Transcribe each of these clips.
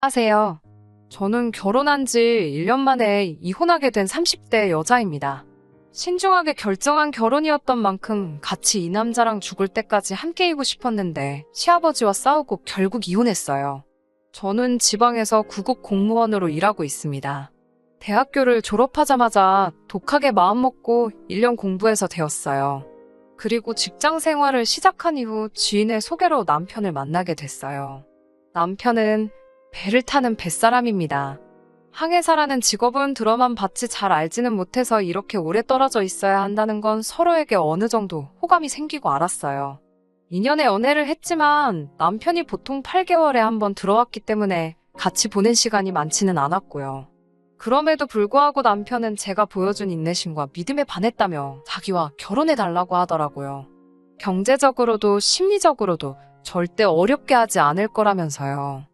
안녕하세요. 저는 결혼한 지 1년 만에 이혼하게 된 30대 여자입니다. 신중하게 결정한 결혼이었던 만큼 같이 이 남자랑 죽을 때까지 함께이고 싶었는데 시아버지와 싸우고 결국 이혼했어요. 저는 지방에서 구급 공무원으로 일하고 있습니다. 대학교를 졸업하자마자 독하게 마음먹고 1년 공부해서 되었어요. 그리고 직장 생활을 시작한 이후 지인의 소개로 남편을 만나게 됐어요. 남편은 배를 타는 뱃사람입니다. 항해사라는 직업은 들어만 봤지 잘 알지는 못해서 이렇게 오래 떨어져 있어야 한다는 건 서로에게 어느 정도 호감이 생기고 알았어요. 2년의 연애를 했지만 남편이 보통 8개월에 한 번 들어왔기 때문에 같이 보낸 시간이 많지는 않았고요. 그럼에도 불구하고 남편은 제가 보여준 인내심과 믿음에 반했다며 자기와 결혼해달라고 하더라고요. 경제적으로도 심리적으로도 절대 어렵게 하지 않을 거라면서요.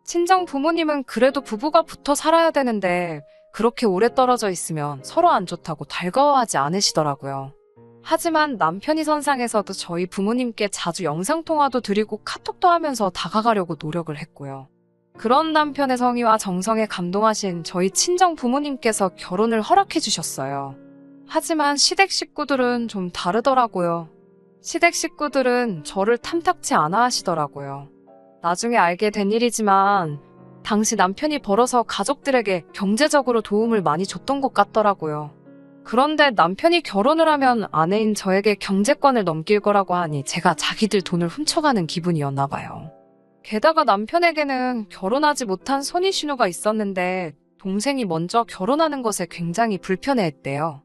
친정 부모님은 그래도 부부가 붙어 살아야 되는데 그렇게 오래 떨어져 있으면 서로 안 좋다고 달가워하지 않으시더라고요. 하지만 남편이 선상에서도 저희 부모님께 자주 영상통화도 드리고 카톡도 하면서 다가가려고 노력을 했고요. 그런 남편의 성의와 정성에 감동하신 저희 친정 부모님께서 결혼을 허락해 주셨어요. 하지만 시댁 식구들은 좀 다르더라고요. 시댁 식구들은 저를 탐탁치 않아 하시더라고요. 나중에 알게 된 일이지만 당시 남편이 벌어서 가족들에게 경제적으로 도움을 많이 줬던 것 같더라고요. 그런데 남편이 결혼을 하면 아내인 저에게 경제권을 넘길 거라고 하니 제가 자기들 돈을 훔쳐가는 기분이었나 봐요. 게다가 남편에게는 결혼하지 못한 손위신우가 있었는데 동생이 먼저 결혼하는 것에 굉장히 불편해했대요.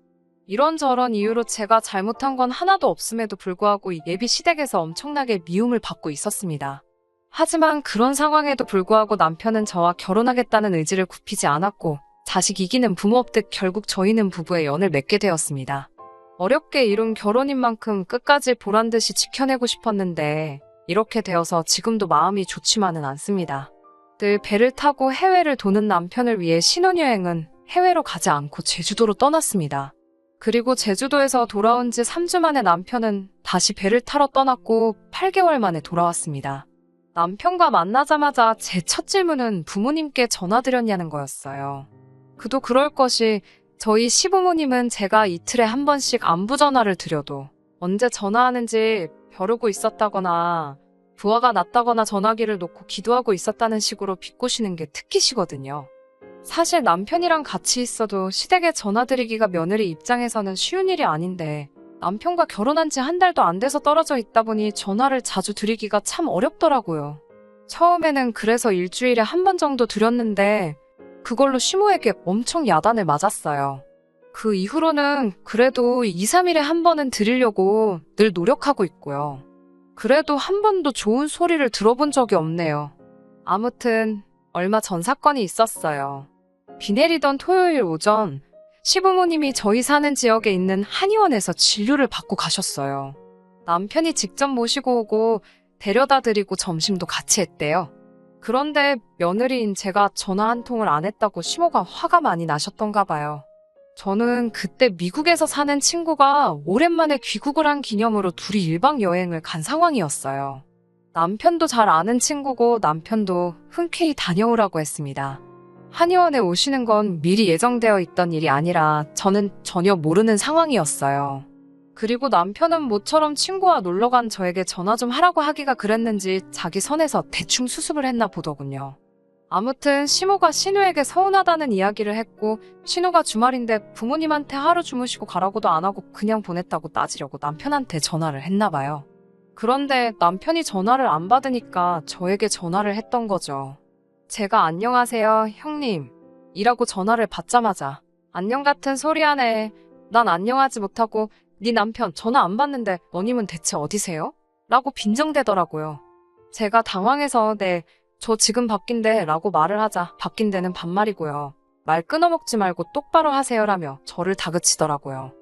이런저런 이유로 제가 잘못한 건 하나도 없음에도 불구하고 예비 시댁에서 엄청나게 미움을 받고 있었습니다. 하지만 그런 상황에도 불구하고 남편은 저와 결혼하겠다는 의지를 굽히지 않았고 자식 이기는 부모 없듯 결국 저희는 부부의 연을 맺게 되었습니다. 어렵게 이룬 결혼인 만큼 끝까지 보란듯이 지켜내고 싶었는데 이렇게 되어서 지금도 마음이 좋지만은 않습니다. 늘 배를 타고 해외를 도는 남편을 위해 신혼여행은 해외로 가지 않고 제주도로 떠났습니다. 그리고 제주도에서 돌아온 지 3주 만에 남편은 다시 배를 타러 떠났고 8개월 만에 돌아왔습니다. 남편과 만나자마자 제 첫 질문은 부모님께 전화드렸냐는 거였어요. 그도 그럴 것이 저희 시부모님은 제가 이틀에 한 번씩 안부 전화를 드려도 언제 전화하는지 벼르고 있었다거나 부하가 났다거나 전화기를 놓고 기도하고 있었다는 식으로 비꼬시는 게 특기시거든요. 사실 남편이랑 같이 있어도 시댁에 전화드리기가 며느리 입장에서는 쉬운 일이 아닌데 남편과 결혼한 지 한 달도 안 돼서 떨어져 있다 보니 전화를 자주 드리기가 참 어렵더라고요. 처음에는 그래서 일주일에 한 번 정도 드렸는데 그걸로 시모에게 엄청 야단을 맞았어요. 그 이후로는 그래도 2, 3일에 한 번은 드리려고 늘 노력하고 있고요. 그래도 한 번도 좋은 소리를 들어본 적이 없네요. 아무튼 얼마 전 사건이 있었어요. 비 내리던 토요일 오전 시부모님이 저희 사는 지역에 있는 한의원에서 진료를 받고 가셨어요. 남편이 직접 모시고 오고 데려다 드리고 점심도 같이 했대요. 그런데 며느리인 제가 전화 한 통을 안 했다고 시모가 화가 많이 나셨던가 봐요. 저는 그때 미국에서 사는 친구가 오랜만에 귀국을 한 기념으로 둘이 1박 여행을 간 상황이었어요. 남편도 잘 아는 친구고 남편도 흔쾌히 다녀오라고 했습니다. 한의원에 오시는 건 미리 예정되어 있던 일이 아니라 저는 전혀 모르는 상황이었어요. 그리고 남편은 모처럼 친구와 놀러간 저에게 전화 좀 하라고 하기가 그랬는지 자기 선에서 대충 수습을 했나 보더군요. 아무튼 시모가 신우에게 서운하다는 이야기를 했고 신우가 주말인데 부모님한테 하루 주무시고 가라고도 안 하고 그냥 보냈다고 따지려고 남편한테 전화를 했나 봐요. 그런데 남편이 전화를 안 받으니까 저에게 전화를 했던 거죠. 제가 안녕하세요 형님 이라고 전화를 받자마자 안녕 같은 소리 하네. 난 안녕하지 못하고 네 남편 전화 안 받는데 너님은 대체 어디세요? 라고 빈정대더라고요. 제가 당황해서 네, 저 지금 바뀐데 라고 말을 하자 바뀐 데는 반말이고요. 말 끊어먹지 말고 똑바로 하세요 라며 저를 다그치더라고요.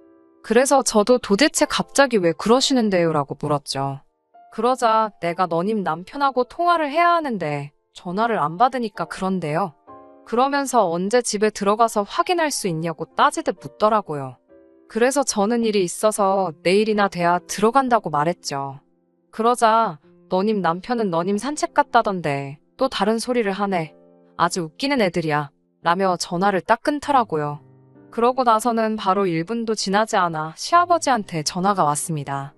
그래서 저도 도대체 갑자기 왜 그러시는데요 라고 물었죠. 그러자 내가 너님 남편하고 통화를 해야 하는데 전화를 안 받으니까 그런데요. 그러면서 언제 집에 들어가서 확인할 수 있냐고 따지듯 묻더라고요. 그래서 저는 일이 있어서 내일이나 돼야 들어간다고 말했죠. 그러자 너님 남편은 너님 산책 갔다던데 또 다른 소리를 하네. 아주 웃기는 애들이야. 라며 전화를 딱 끊더라고요. 그러고 나서는 바로 1분도 지나지 않아 시아버지한테 전화가 왔습니다.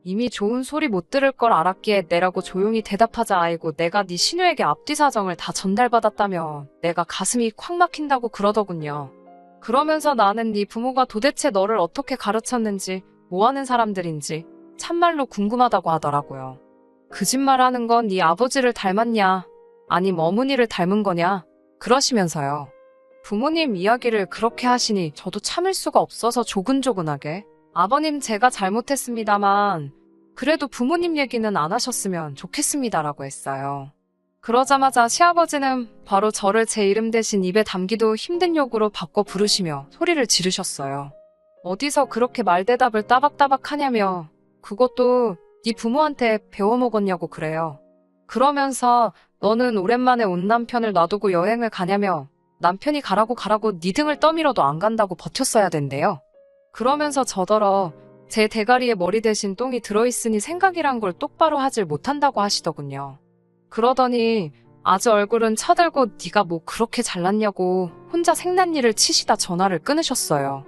이미 좋은 소리 못 들을 걸 알았기에 내라고 조용히 대답하자 아이고 내가 네 신우에게 앞뒤 사정을 다 전달받았다며 내가 가슴이 콱 막힌다고 그러더군요. 그러면서 나는 네 부모가 도대체 너를 어떻게 가르쳤는지 뭐하는 사람들인지 참말로 궁금하다고 하더라고요. 거짓말하는 건 네 아버지를 닮았냐 아님 어머니를 닮은 거냐 그러시면서요. 부모님 이야기를 그렇게 하시니 저도 참을 수가 없어서 조근조근하게 아버님 제가 잘못했습니다만 그래도 부모님 얘기는 안 하셨으면 좋겠습니다라고 했어요. 그러자마자 시아버지는 바로 저를 제 이름 대신 입에 담기도 힘든 욕으로 바꿔 부르시며 소리를 지르셨어요. 어디서 그렇게 말대답을 따박따박 하냐며 그것도 네 부모한테 배워먹었냐고 그래요. 그러면서 너는 오랜만에 온 남편을 놔두고 여행을 가냐며 남편이 가라고 네 등을 떠밀어도 안 간다고 버텼어야 된대요. 그러면서 저더러 제 대가리에 머리 대신 똥이 들어있으니 생각이란 걸 똑바로 하질 못한다고 하시더군요. 그러더니 아주 얼굴은 쳐들고 네가 뭐 그렇게 잘났냐고 혼자 생난일을 치시다 전화를 끊으셨어요.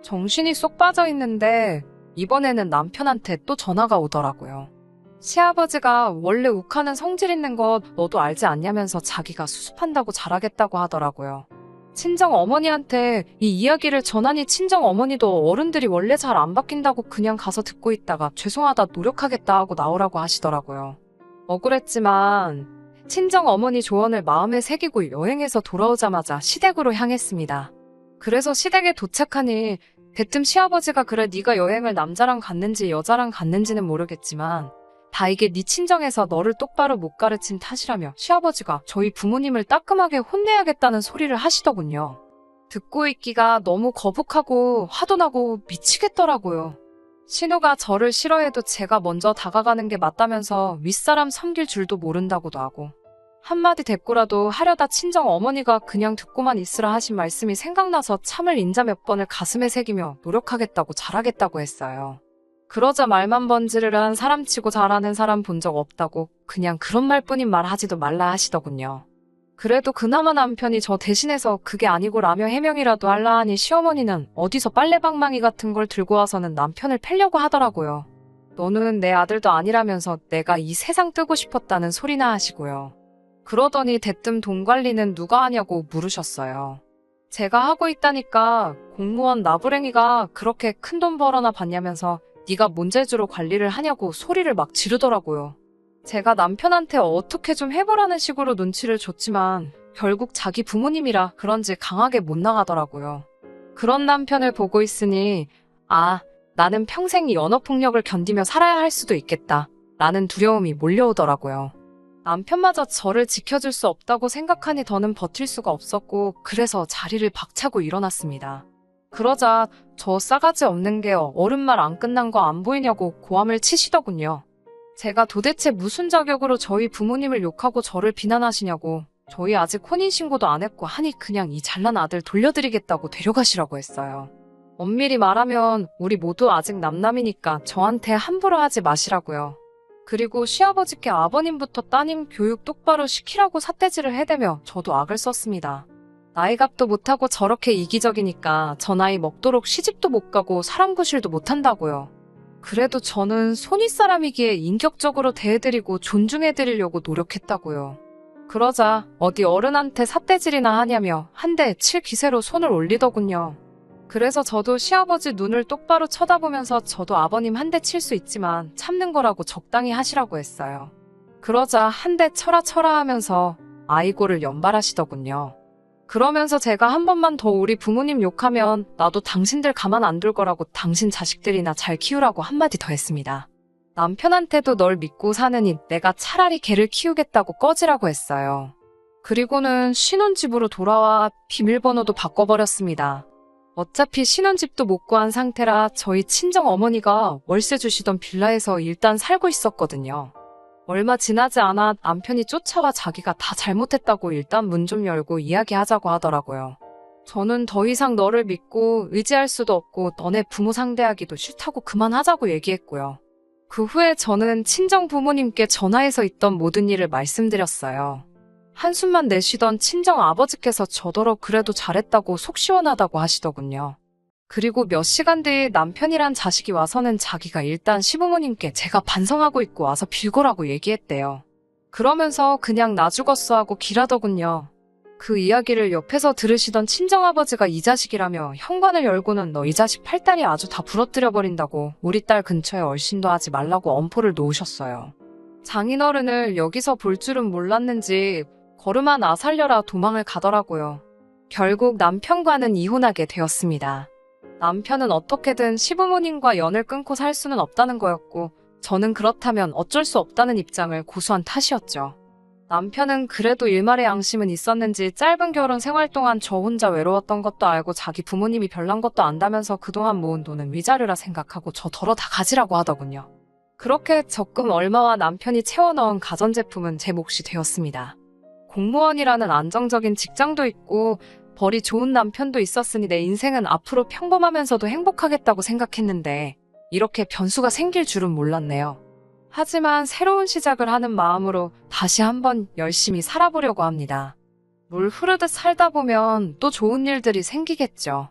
정신이 쏙 빠져있는데 이번에는 남편한테 또 전화가 오더라고요. 시아버지가 원래 욱하는 성질 있는 거 너도 알지 않냐면서 자기가 수습한다고 잘하겠다고 하더라고요. 친정 어머니한테 이 이야기를 전하니 친정 어머니도 어른들이 원래 잘 안 바뀐다고 그냥 가서 듣고 있다가 죄송하다 노력하겠다 하고 나오라고 하시더라고요. 억울했지만 친정 어머니 조언을 마음에 새기고 여행에서 돌아오자마자 시댁으로 향했습니다. 그래서 시댁에 도착하니 대뜸 시아버지가 그래 네가 여행을 남자랑 갔는지 여자랑 갔는지는 모르겠지만 다 이게 네 친정에서 너를 똑바로 못 가르친 탓이라며 시아버지가 저희 부모님을 따끔하게 혼내야겠다는 소리를 하시더군요. 듣고 있기가 너무 거북하고 화도 나고 미치겠더라고요. 신우가 저를 싫어해도 제가 먼저 다가가는 게 맞다면서 윗사람 섬길 줄도 모른다고도 하고 한마디 대꾸라도 하려다 친정 어머니가 그냥 듣고만 있으라 하신 말씀이 생각나서 참을 인자 몇 번을 가슴에 새기며 노력하겠다고 잘하겠다고 했어요. 그러자 말만 번지르르한 사람치고 잘하는 사람 본 적 없다고 그냥 그런 말뿐인 말 하지도 말라 하시더군요. 그래도 그나마 남편이 저 대신해서 그게 아니고 라며 해명이라도 할라 하니 시어머니는 어디서 빨래방망이 같은 걸 들고 와서는 남편을 패려고 하더라고요. 너는 내 아들도 아니라면서 내가 이 세상 뜨고 싶었다는 소리나 하시고요. 그러더니 대뜸 돈 관리는 누가 하냐고 물으셨어요. 제가 하고 있다니까 공무원 나부랭이가 그렇게 큰 돈 벌어나 받냐면서 네가 뭔 재주로 관리를 하냐고 소리를 막 지르더라고요. 제가 남편한테 어떻게 좀 해보라는 식으로 눈치를 줬지만 결국 자기 부모님이라 그런지 강하게 못 나가더라고요. 그런 남편을 보고 있으니 나는 평생 이 언어폭력을 견디며 살아야 할 수도 있겠다 라는 두려움이 몰려오더라고요. 남편마저 저를 지켜줄 수 없다고 생각하니 더는 버틸 수가 없었고 그래서 자리를 박차고 일어났습니다. 그러자 저 싸가지 없는 게 어른 말 안 끝난 거 안 보이냐고 고함을 치시더군요. 제가 도대체 무슨 자격으로 저희 부모님을 욕하고 저를 비난하시냐고 저희 아직 혼인신고도 안 했고 하니 그냥 이 잘난 아들 돌려드리겠다고 데려가시라고 했어요. 엄밀히 말하면 우리 모두 아직 남남이니까 저한테 함부로 하지 마시라고요. 그리고 시아버지께 아버님부터 따님 교육 똑바로 시키라고 삿대질을 해대며 저도 악을 썼습니다. 나이값도 못하고 저렇게 이기적이니까 저 나이 먹도록 시집도 못 가고 사람 구실도 못한다고요. 그래도 저는 손윗사람이기에 인격적으로 대해드리고 존중해드리려고 노력했다고요. 그러자 어디 어른한테 삿대질이나 하냐며 한 대 칠 기세로 손을 올리더군요. 그래서 저도 시아버지 눈을 똑바로 쳐다보면서 저도 아버님 한 대 칠 수 있지만 참는 거라고 적당히 하시라고 했어요. 그러자 한 대 쳐라 하면서 아이고를 연발하시더군요. 그러면서 제가 한 번만 더 우리 부모님 욕하면 나도 당신들 가만 안 둘 거라고 당신 자식들이나 잘 키우라고 한마디 더 했습니다. 남편한테도 널 믿고 사느니 내가 차라리 걔를 키우겠다고 꺼지라고 했어요. 그리고는 신혼집으로 돌아와 비밀번호도 바꿔버렸습니다. 어차피 신혼집도 못 구한 상태라 저희 친정 어머니가 월세 주시던 빌라에서 일단 살고 있었거든요. 얼마 지나지 않아 남편이 쫓아와 자기가 다 잘못했다고 일단 문 좀 열고 이야기하자고 하더라고요. 저는 더 이상 너를 믿고 의지할 수도 없고 너네 부모 상대하기도 싫다고 그만하자고 얘기했고요. 그 후에 저는 친정 부모님께 전화해서 있던 모든 일을 말씀드렸어요. 한숨만 내쉬던 친정 아버지께서 저더러 그래도 잘했다고 속 시원하다고 하시더군요. 그리고 몇 시간 뒤 남편이란 자식이 와서는 자기가 일단 시부모님께 제가 반성하고 있고 와서 빌거라고 얘기했대요. 그러면서 그냥 나 죽었어 하고 기라더군요. 그 이야기를 옆에서 들으시던 친정아버지가 이 자식이라며 현관을 열고는 너 이 자식 팔다리 아주 다 부러뜨려버린다고 우리 딸 근처에 얼씬도 하지 말라고 엄포를 놓으셨어요. 장인어른을 여기서 볼 줄은 몰랐는지 걸음아 나 살려라 도망을 가더라고요. 결국 남편과는 이혼하게 되었습니다. 남편은 어떻게든 시부모님과 연을 끊고 살 수는 없다는 거였고 저는 그렇다면 어쩔 수 없다는 입장을 고수한 탓이었죠. 남편은 그래도 일말의 양심은 있었는지 짧은 결혼 생활 동안 저 혼자 외로웠던 것도 알고 자기 부모님이 별난 것도 안다면서 그동안 모은 돈은 위자료라 생각하고 저 덜어 다 가지라고 하더군요. 그렇게 적금 얼마와 남편이 채워넣은 가전제품은 제 몫이 되었습니다. 공무원이라는 안정적인 직장도 있고 벌이 좋은 남편도 있었으니 내 인생은 앞으로 평범하면서도 행복하겠다고 생각했는데 이렇게 변수가 생길 줄은 몰랐네요. 하지만 새로운 시작을 하는 마음으로 다시 한번 열심히 살아보려고 합니다. 물 흐르듯 살다 보면 또 좋은 일들이 생기겠죠.